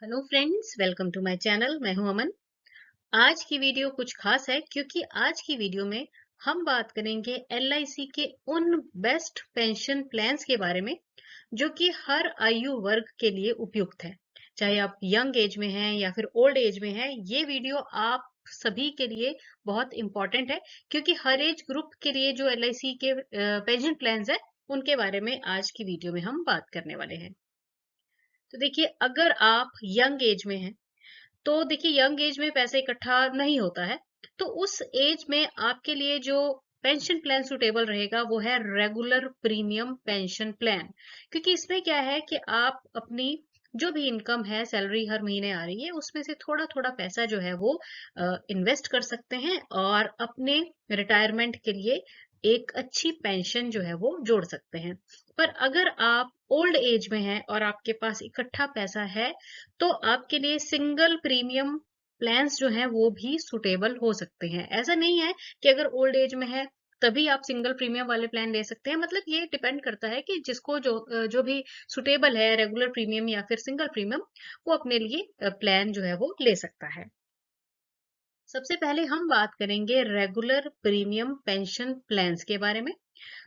Hello friends, welcome to my channel. मैं हूं अमन। आज की वीडियो कुछ खास है क्योंकि आज की वीडियो में हम बात करेंगे एलआईसी के उन बेस्ट पेंशन प्लान्स के बारे में जो कि हर आयु वर्ग के लिए उपयुक्त है। चाहे आप यंग एज में हैं या फिर ओल्ड एज में हैं, ये वीडियो आप सभी के लिए बहुत इंपॉर्टेंट है क्योंकि हर एज ग्रुप के लिए जो एलआईसी के पेंशन प्लान्स है उनके बारे में आज की वीडियो में हम बात करने वाले हैं। तो देखिए, अगर आप यंग एज में हैं तो देखिए, यंग एज में पैसा इकट्ठा नहीं होता है। तो उस एज में आपके लिए जो पेंशन प्लान सुटेबल रहेगा वो है रेगुलर प्रीमियम पेंशन प्लान। क्योंकि इसमें क्या है कि आप अपनी जो भी इनकम है, सैलरी हर महीने आ रही है, उसमें से थोड़ा थोड़ा पैसा जो है वो इन्वेस्ट कर सकते हैं और अपने रिटायरमेंट के लिए एक अच्छी पेंशन जो है वो जोड़ सकते हैं। पर अगर आप ओल्ड एज में हैं और आपके पास इकट्ठा पैसा है तो आपके लिए सिंगल प्रीमियम प्लान्स जो हैं वो भी सुटेबल हो सकते हैं। ऐसा नहीं है कि अगर ओल्ड एज में है तभी आप सिंगल प्रीमियम वाले प्लान ले सकते हैं। मतलब ये डिपेंड करता है कि जिसको जो भी सुटेबल है, रेगुलर प्रीमियम या फिर सिंगल प्रीमियम, वो अपने लिए प्लान जो है वो ले सकता है। सबसे पहले हम बात करेंगे रेगुलर प्रीमियम पेंशन प्लान्स के बारे में।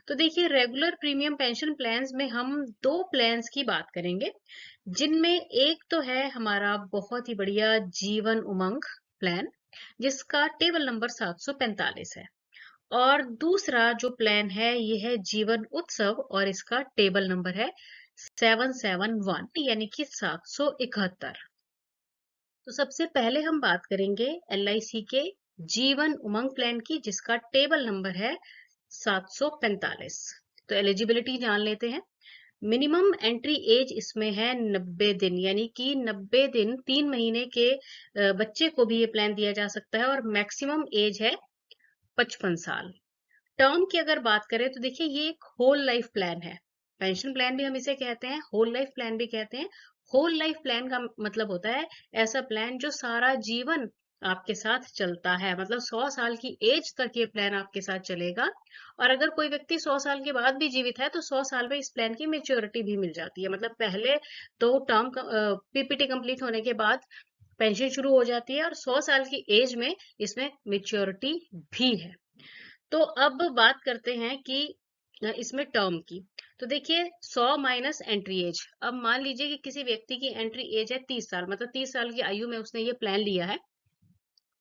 तो देखिए, रेगुलर प्रीमियम पेंशन प्लान्स में हम दो प्लान्स की बात करेंगे, जिनमें एक तो है हमारा बहुत ही बढ़िया जीवन उमंग प्लान, जिसका टेबल नंबर 745 है। और दूसरा जो प्लान है ये है जीवन उत्सव और इसका टेबल नंबर है 771, यानी कि 771। तो सबसे पहले हम बात करेंगे एलआईसी के जीवन उमंग प्लान की, जिसका टेबल नंबर है 745। तो एलिजिबिलिटी जान लेते हैं। मिनिमम एंट्री एज इसमें है 90 दिन, यानी कि 90 दिन 3 महीने के बच्चे को भी ये प्लान दिया जा सकता है। और मैक्सिमम एज है 55 साल। टर्म की अगर बात करें तो देखिए, ये एक होल लाइफ प्लान है। पेंशन प्लान भी हम इसे कहते हैं, होल लाइफ प्लान भी कहते हैं। होल लाइफ प्लान का मतलब होता है ऐसा प्लान जो सारा जीवन आपके साथ चलता है। मतलब 100 साल की एज तक ये प्लान आपके साथ चलेगा। और अगर कोई व्यक्ति 100 साल के बाद भी जीवित है तो 100 साल में इस प्लान की मेच्योरिटी भी मिल जाती है। मतलब पहले तो टर्म पीपीटी कंप्लीट होने के बाद पेंशन शुरू हो जाती है और 100 साल की एज में इसमें मेच्योरिटी भी है। तो अब बात करते हैं कि इसमें टर्म की। तो देखिए, 100 माइनस एंट्री एज। अब मान लीजिए कि किसी व्यक्ति की एंट्री एज है 30 साल, मतलब 30 साल की आयु में उसने ये प्लान लिया है।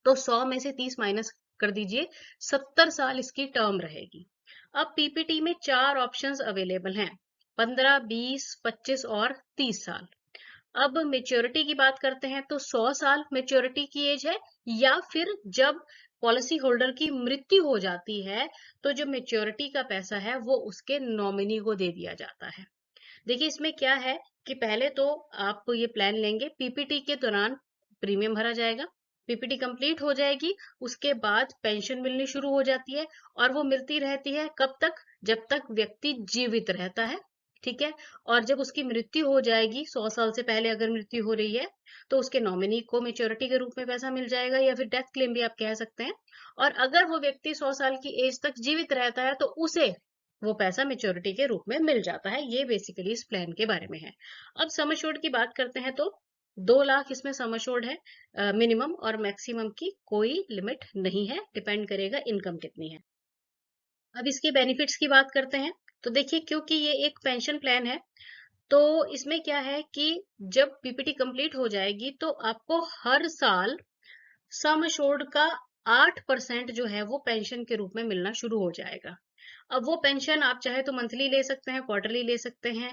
तो 100 में से 30 माइनस कर दीजिए, 70 साल इसकी टर्म रहेगी। अब पीपीटी में 4 ऑप्शंस अवेलेबल हैं: 15, 20, 25 और 30 साल। अब मेच्योरिटी की बात करते हैं तो 100 साल मेच्योरिटी की एज है, या फिर जब पॉलिसी होल्डर की मृत्यु हो जाती है तो जो मेच्योरिटी का पैसा है वो उसके नॉमिनी को दे दिया जाता है। देखिए, इसमें क्या है कि पहले तो आप ये प्लान लेंगे, पीपीटी के दौरान प्रीमियम भरा जाएगा, पीपीटी कंप्लीट हो जाएगी, उसके बाद पेंशन मिलनी शुरू हो जाती है। और वो मिलती रहती है कब तक? जब तक व्यक्ति जीवित रहता है। ठीक है। और जब उसकी मृत्यु हो जाएगी, 100 साल से पहले अगर मृत्यु हो रही है, तो उसके नॉमिनी को मेच्योरिटी के रूप में पैसा मिल जाएगा, या फिर डेथ क्लेम भी आप कह सकते हैं। और अगर वो व्यक्ति 100 साल की एज तक जीवित रहता है तो उसे वो पैसा मेच्योरिटी के रूप में मिल जाता है। ये बेसिकली इस प्लान के बारे में है। अब सम एश्योर्ड की बात करते हैं तो 2 लाख इसमें सम एश्योर्ड है मिनिमम, और मैक्सिमम की कोई लिमिट नहीं है, डिपेंड करेगा इनकम कितनी है। अब इसके बेनिफिट्स की बात करते हैं। तो देखिए, क्योंकि ये एक पेंशन प्लान है तो इसमें क्या है कि जब पीपीटी कंप्लीट हो जाएगी तो आपको हर साल सम एश्योर्ड का 8% जो है वो पेंशन के रूप में मिलना शुरू हो जाएगा। अब वो पेंशन आप चाहे तो मंथली ले सकते हैं, क्वार्टरली ले सकते हैं,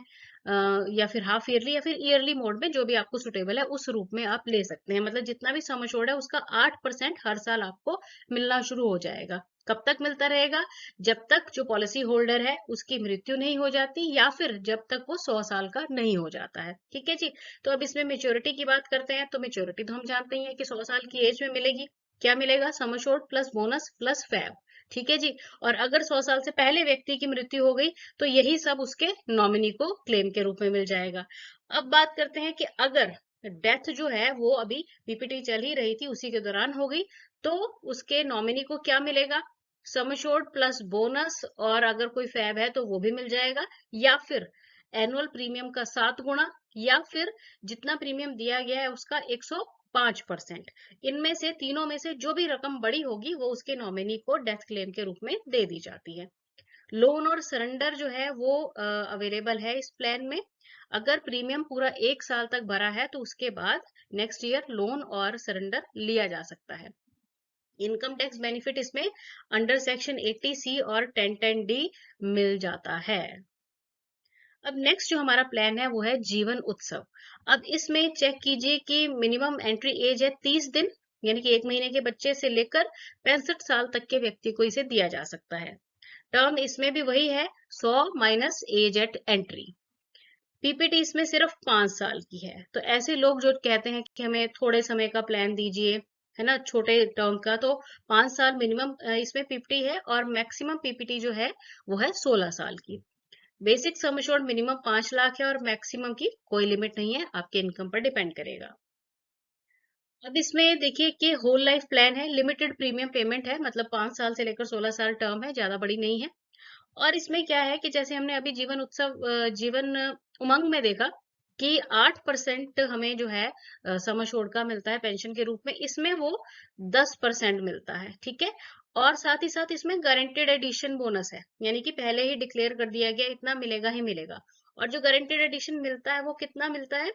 या फिर हाफ ईयरली या फिर ईयरली मोड में, जो भी आपको सुटेबल है उस रूप में आप ले सकते हैं। मतलब जितना भी सम एश्योर्ड है उसका 8% हर साल आपको मिलना शुरू हो जाएगा। कब तक मिलता रहेगा? जब तक जो पॉलिसी होल्डर है उसकी मृत्यु नहीं हो जाती, या फिर जब तक वो 100 साल का नहीं हो जाता है। ठीक है जी। तो अब इसमें मेच्योरिटी की बात करते हैं। तो मेच्योरिटी तो हम जानते ही हैं कि 100 साल की एज में मिलेगी। क्या मिलेगा? Sum assured plus bonus plus FAB. ठीक है जी। और अगर 100 साल से पहले व्यक्ति की मृत्यु हो गई तो यही सब उसके नॉमिनी को क्लेम के रूप में मिल जाएगा। अब बात करते हैं कि अगर डेथ जो है वो अभी पीपीटी चल ही रही थी उसी के दौरान हो गई, तो उसके नॉमिनी को क्या मिलेगा? सम एश्योर्ड प्लस बोनस, और अगर कोई फैब है तो वो भी मिल जाएगा। या फिर एनुअल प्रीमियम का 7 गुना, या फिर जितना प्रीमियम दिया गया है उसका 105%। इनमें से तीनों में से जो भी रकम बड़ी होगी वो उसके नॉमिनी को डेथ क्लेम के रूप में दे दी जाती है। लोन और सरेंडर जो है वो अवेलेबल है इस प्लान में। अगर प्रीमियम पूरा 1 साल तक भरा है तो उसके बाद नेक्स्ट ईयर लोन और सरेंडर लिया जा सकता है। इनकम टैक्स बेनिफिट इसमें अंडर सेक्शन 80C और 1010D मिल जाता है। अब नेक्स्ट जो हमारा प्लान है वो है जीवन उत्सव। अब इसमें चेक कीजिए कि मिनिमम एंट्री एज है 30 दिन, यानी कि 1 महीने के बच्चे से लेकर 65 साल तक के व्यक्ति को इसे दिया जा सकता है। टर्म इसमें भी वही है, 100 minus age at entry. PPT इसमें सिर्फ 5 साल की है। तो ऐसे लोग जो कहते हैं कि हमें थोड़े समय का प्लान दीजिए, है ना, छोटे टर्म का, तो 5 साल मिनिमम इसमें पीपीटी है, और मैक्सिमम पीपीटी जो है वो है 16 साल की। Basic sum assured minimum 5 lakh है और मैक्सिमम की कोई लिमिट नहीं है, आपके इनकम पर डिपेंड करेगा। अब इसमें देखिए कि होल लाइफ प्लान है, लिमिटेड प्रीमियम पेमेंट है, मतलब 5 साल से लेकर 16 साल टर्म है, ज्यादा बड़ी नहीं है। और इसमें क्या है कि जैसे हमने अभी जीवन उत्सव जीवन उमंग में देखा कि 8% हमें जो है सम एश्योर्ड का मिलता है पेंशन के रूप में, इसमें वो 10% मिलता है, ठीक है। और साथ ही साथ इसमें गारंटेड एडिशन बोनस है, यानी कि पहले ही डिक्लेयर कर दिया गया इतना मिलेगा ही मिलेगा। और जो गारंटेड एडिशन मिलता है वो कितना मिलता है,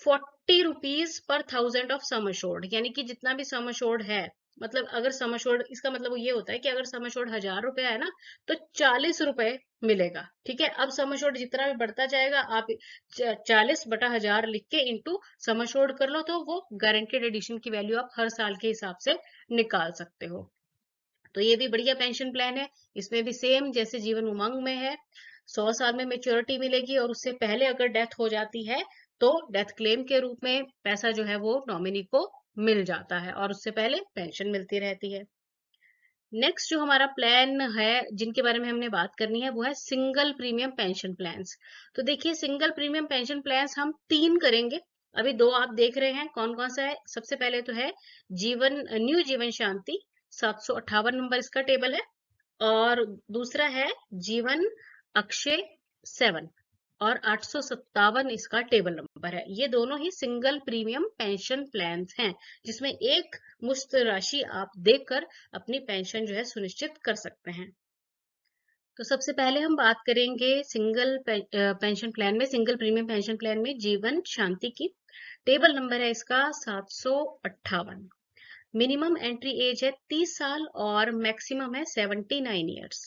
40 rupees per 1000 of sum assured, यानी कि जितना भी सम एश्योर्ड है, मतलब अगर सम एश्योर्ड, इसका मतलब वो ये होता है कि अगर सम एश्योर्ड 1000 रुपया है ना, तो 40 रुपए मिलेगा, ठीक है। अब सम एश्योर्ड जितना भी बढ़ता जाएगा, आप 40/1000 लिख के इंटू सम एश्योर्ड कर लो, तो वो गारंटेड एडिशन की वैल्यू आप हर साल के हिसाब से निकाल सकते हो। तो ये भी बढ़िया पेंशन प्लान है। इसमें भी सेम जैसे जीवन उमंग में है, 100 साल में मेच्योरिटी मिलेगी, और उससे पहले अगर डेथ हो जाती है तो डेथ क्लेम के रूप में पैसा जो है वो नॉमिनी को मिल जाता है, और उससे पहले पेंशन मिलती रहती है। नेक्स्ट जो हमारा प्लान है जिनके बारे में हमने बात करनी है वो है सिंगल प्रीमियम पेंशन प्लान्स। तो देखिए, सिंगल प्रीमियम पेंशन प्लान्स हम 3 करेंगे। अभी 2 आप देख रहे हैं, कौन कौन सा है। सबसे पहले तो है जीवन न्यू जीवन शांति, 758 नंबर इसका टेबल है। और दूसरा है जीवन अक्षय 7, और 857 इसका टेबल नंबर है। ये दोनों ही सिंगल प्रीमियम पेंशन प्लान्स हैं, जिसमें एक मुश्त राशि आप देकर अपनी पेंशन जो है सुनिश्चित कर सकते हैं। तो सबसे पहले हम बात करेंगे सिंगल पेंशन प्लान में, सिंगल प्रीमियम पेंशन प्लान में जीवन शांति की। टेबल नंबर है इसका 758। मिनिमम एंट्री एज है 30 साल और मैक्सिमम है 79 ईयर्स।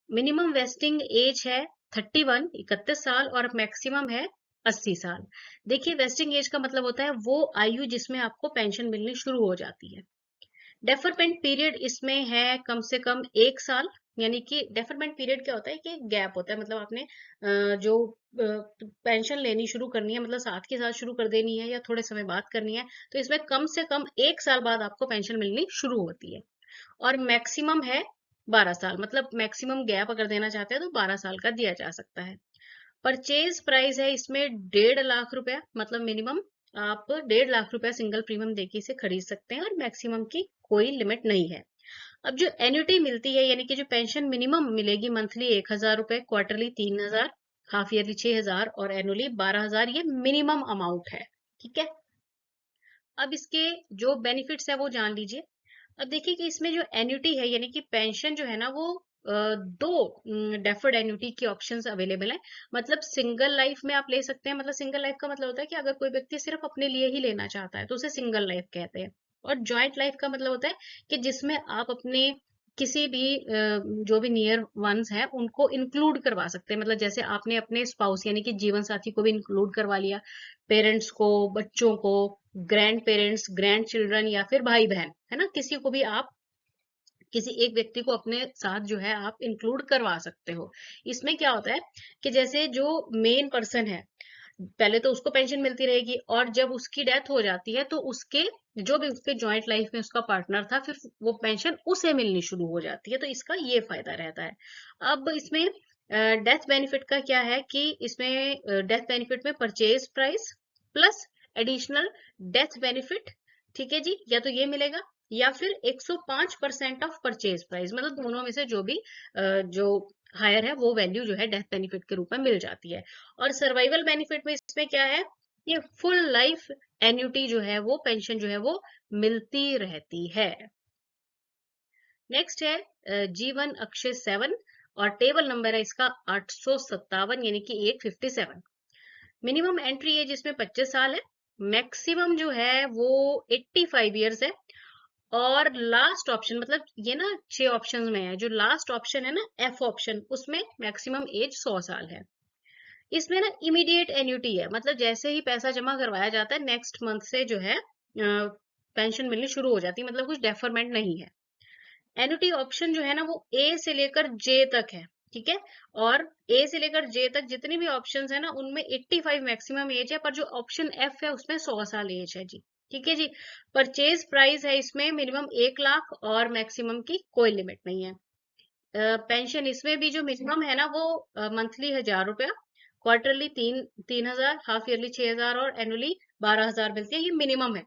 मिनिमम वेस्टिंग एज है 31 साल और मैक्सिमम है 80 साल। देखिए, वेस्टिंग एज का मतलब होता है वो आयु जिसमें आपको पेंशन मिलनी शुरू हो जाती है। डेफरमेंट पीरियड इसमें है कम से कम 1 साल, यानी कि डेफरमेंट पीरियड क्या होता है कि गैप होता है, मतलब आपने जो पेंशन लेनी शुरू करनी है, मतलब साथ के साथ शुरू कर देनी है या थोड़े समय बाद करनी है, तो इसमें कम से कम 1 साल बाद आपको पेंशन मिलनी शुरू होती है। और मैक्सिमम है 12 साल, मतलब मैक्सिमम गैप अगर देना चाहते हैं तो 12 साल का दिया जा सकता है। परचेज प्राइस है इसमें 1.5 लाख रुपया, मतलब मिनिमम आप 1.5 लाख रुपया सिंगल प्रीमियम देके इसे खरीद सकते हैं, और मैक्सिमम की कोई लिमिट नहीं है। अब जो एन्युटी मिलती है, यानी कि जो पेंशन मिनिमम मिलेगी, मंथली 1000 रुपए, क्वार्टरली 3000, हाफ ईयरली 6000 और एनुअली 12000, ये मिनिमम अमाउंट है, ठीक है। अब इसके जो बेनिफिट्स है वो जान लीजिए। अब देखिए कि इसमें जो एन्युटी है, यानी कि पेंशन जो है ना, वो दो डेफर्ड एन्युटी के ऑप्शंस अवेलेबल हैं। मतलब सिंगल लाइफ में आप ले सकते हैं, मतलब सिंगल लाइफ का मतलब होता है कि अगर कोई व्यक्ति सिर्फ अपने लिए ही लेना चाहता है तो उसे सिंगल लाइफ कहते हैं। और जॉइंट लाइफ का मतलब होता है कि जिसमें आप अपने किसी भी जो भी नियर वंस हैं उनको इंक्लूड करवा सकते हैं, मतलब जैसे आपने अपने स्पाउस यानी कि जीवन साथी को भी इंक्लूड करवा लिया, पेरेंट्स को, बच्चों को, ग्रैंड पेरेंट्स, ग्रैंड चिल्ड्रन, या फिर भाई बहन, है ना, किसी को भी आप, किसी एक व्यक्ति को अपने साथ जो है आप इंक्लूड करवा सकते हो। इसमें क्या होता है कि जैसे जो मेन पर्सन है, पहले तो उसको पेंशन मिलती रहेगी, और जब उसकी डेथ हो जाती है तो उसके जो भी उसके जॉइंट लाइफ में उसका पार्टनर था, फिर वो पेंशन उसे मिलनी शुरू हो जाती है, तो इसका ये फायदा रहता है। अब इसमें डेथ बेनिफिट का क्या है कि इसमें डेथ बेनिफिट में purchase price plus additional death benefit, ठीक है जी, या तो ये मिलेगा या फिर 105% ऑफ परचेज प्राइस, मतलब दोनों में से जो भी जो हायर है वो वैल्यू जो है डेथ बेनिफिट के रूप में मिल जाती है। और सर्वाइवल बेनिफिट में इसमें क्या है, ये फुल लाइफ एन्युटी जो है वो पेंशन जो है वो मिलती रहती है। नेक्स्ट है जीवन अक्षय 7 और टेबल नंबर है इसका 857 यानी कि 857। मिनिमम एंट्री एज इसमें 25 साल है, मैक्सिमम जो है वो 85 ईयर्स है। और लास्ट ऑप्शन मतलब ये ना 6 ऑप्शन में है, जो लास्ट ऑप्शन है ना एफ ऑप्शन, उसमें मैक्सिमम एज 100 साल है। इसमें ना इमीडिएट एन्युटी है, मतलब जैसे ही पैसा जमा करवाया जाता है नेक्स्ट मंथ से जो है पेंशन मिलनी शुरू हो जाती है, मतलब कुछ डेफरमेंट नहीं है। एन्युटी ऑप्शन जो है ना वो ए से लेकर जे तक है, ठीक है। और ए से लेकर जे तक जितनी भी ऑप्शंस है ना उनमें 85 मैक्सिमम एज है, पर जो ऑप्शन एफ है उसमें 100 साल एज है जी, ठीक है जी। परचेज प्राइस है इसमें मिनिमम 1 लाख और मैक्सिमम की कोई लिमिट नहीं है। पेंशन इसमें भी जो मिनिमम है ना वो मंथली 1,000 रुपया, क्वार्टरली 3,000, हाफ ईयरली 6,000 और एनुअली 12,000 मिलती है, ये मिनिमम है।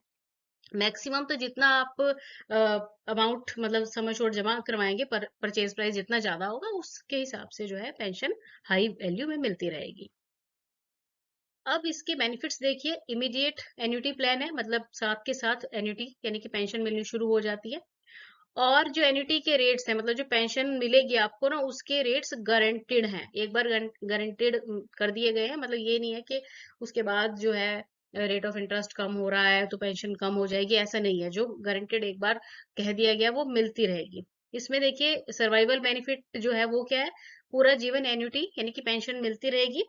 मैक्सिमम तो जितना आप अमाउंट मतलब सम एश्योर्ड जमा करवाएंगे, पर परचेज प्राइस जितना ज्यादा होगा उसके हिसाब से जो है पेंशन हाई वैल्यू में मिलती रहेगी। अब इसके बेनिफिट्स देखिए, इमीडिएट एन्युटी प्लान है, मतलब साथ के साथ एन्युटी यानी कि पेंशन मिलनी शुरू हो जाती है। और जो एन्युटी के रेट्स हैं, मतलब जो पेंशन मिलेगी आपको ना उसके रेट्स गारंटेड हैं, एक बार गारंटेड कर दिए गए हैं। मतलब ये नहीं है कि उसके बाद जो है रेट ऑफ इंटरेस्ट कम हो रहा है तो पेंशन कम हो जाएगी, ऐसा नहीं है। जो गारंटेड एक बार कह दिया गया वो मिलती रहेगी। इसमें देखिए सर्वाइवल बेनिफिट जो है वो क्या है, पूरा जीवन एन्युटी यानी कि पेंशन मिलती रहेगी।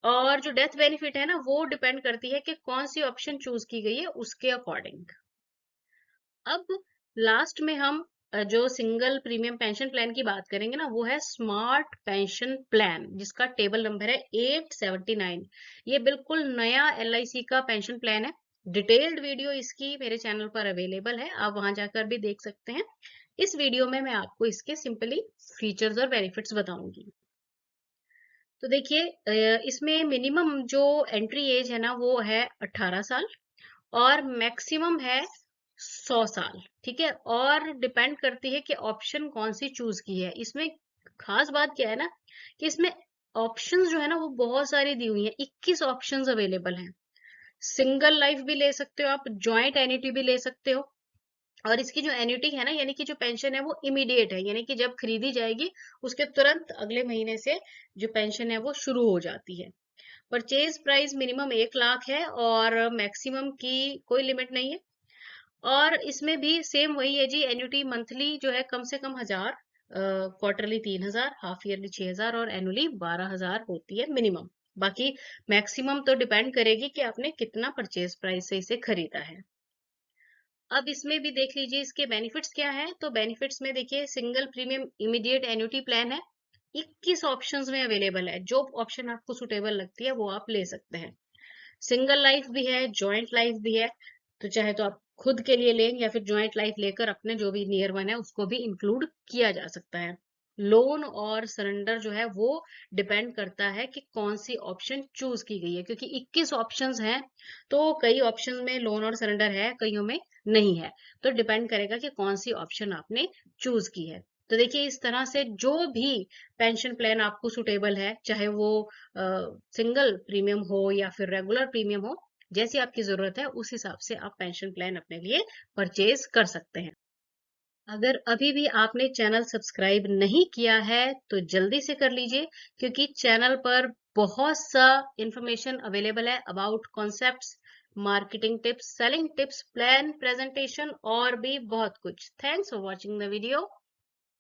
और जो डेथ बेनिफिट है ना वो डिपेंड करती है कि कौन सी ऑप्शन चूज की गई है उसके अकॉर्डिंग। अब लास्ट में हम जो सिंगल प्रीमियम पेंशन प्लान की बात करेंगे ना वो है स्मार्ट पेंशन प्लान, जिसका टेबल नंबर है 879। ये बिल्कुल नया LIC का पेंशन प्लान है। डिटेल्ड वीडियो इसकी मेरे चैनल पर अवेलेबल है, आप वहां जाकर भी देख सकते हैं। इस वीडियो में मैं आपको इसके सिंपली फीचर्स और बेनिफिट्स बताऊंगी। तो देखिए इसमें मिनिमम जो एंट्री एज है ना वो है 18 साल और मैक्सिमम है 100 साल, ठीक है। और डिपेंड करती है कि ऑप्शन कौन सी चूज की है। इसमें खास बात क्या है ना कि इसमें ऑप्शंस जो है ना वो बहुत सारी दी हुई हैं, 21 ऑप्शंस अवेलेबल हैं। सिंगल लाइफ भी ले सकते हो आप, जॉइंट एन्युटी भी ले सकते हो। और इसकी जो एन्युटी है ना यानी कि जो पेंशन है वो इमीडिएट है, यानी कि जब खरीदी जाएगी उसके तुरंत अगले महीने से जो पेंशन है वो शुरू हो जाती है। परचेज प्राइस मिनिमम 1 लाख है और मैक्सिमम की कोई लिमिट नहीं है। और इसमें भी सेम वही है जी, एन्युटी मंथली जो है कम से कम 1,000, क्वार्टरली 3,000, हाफ ईयरली 6,000 और एनुअली 12,000 होती है मिनिमम। बाकी मैक्सिमम तो डिपेंड करेगी कि आपने कितना परचेज प्राइस से इसे खरीदा है। अब इसमें भी देख लीजिए इसके बेनिफिट्स क्या है। तो बेनिफिट्स में देखिए single premium immediate annuity plan है, 21 ऑप्शंस में अवेलेबल है, जो ऑप्शन आपको सुटेबल लगती है वो आप ले सकते हैं। सिंगल लाइफ भी है, जॉइंट लाइफ भी है, तो चाहे तो आप खुद के लिए लें या फिर जॉइंट लाइफ लेकर अपने जो भी नियर वन है उसको भी इंक्लूड किया जा सकता है। लोन और सरेंडर जो है वो डिपेंड करता है कि कौन सी ऑप्शन चूज की गई है, क्योंकि 21 ऑप्शंस हैं तो कई ऑप्शन में लोन और सरेंडर है, कईयों में नहीं है। तो डिपेंड करेगा कि कौन सी ऑप्शन आपने चूज की है। तो देखिए इस तरह से जो भी पेंशन प्लान आपको सुटेबल है, चाहे वो सिंगल प्रीमियम हो या फिर रेगुलर प्रीमियम हो, जैसी आपकी जरूरत है उस हिसाब से आप पेंशन प्लान अपने लिए परचेज कर सकते हैं। अगर अभी भी आपने चैनल सब्सक्राइब नहीं किया है तो जल्दी से कर लीजिए, क्योंकि चैनल पर बहुत सा इंफॉर्मेशन अवेलेबल है about concepts, marketing tips, selling tips, plan presentation और भी बहुत कुछ। Thanks for watching the video.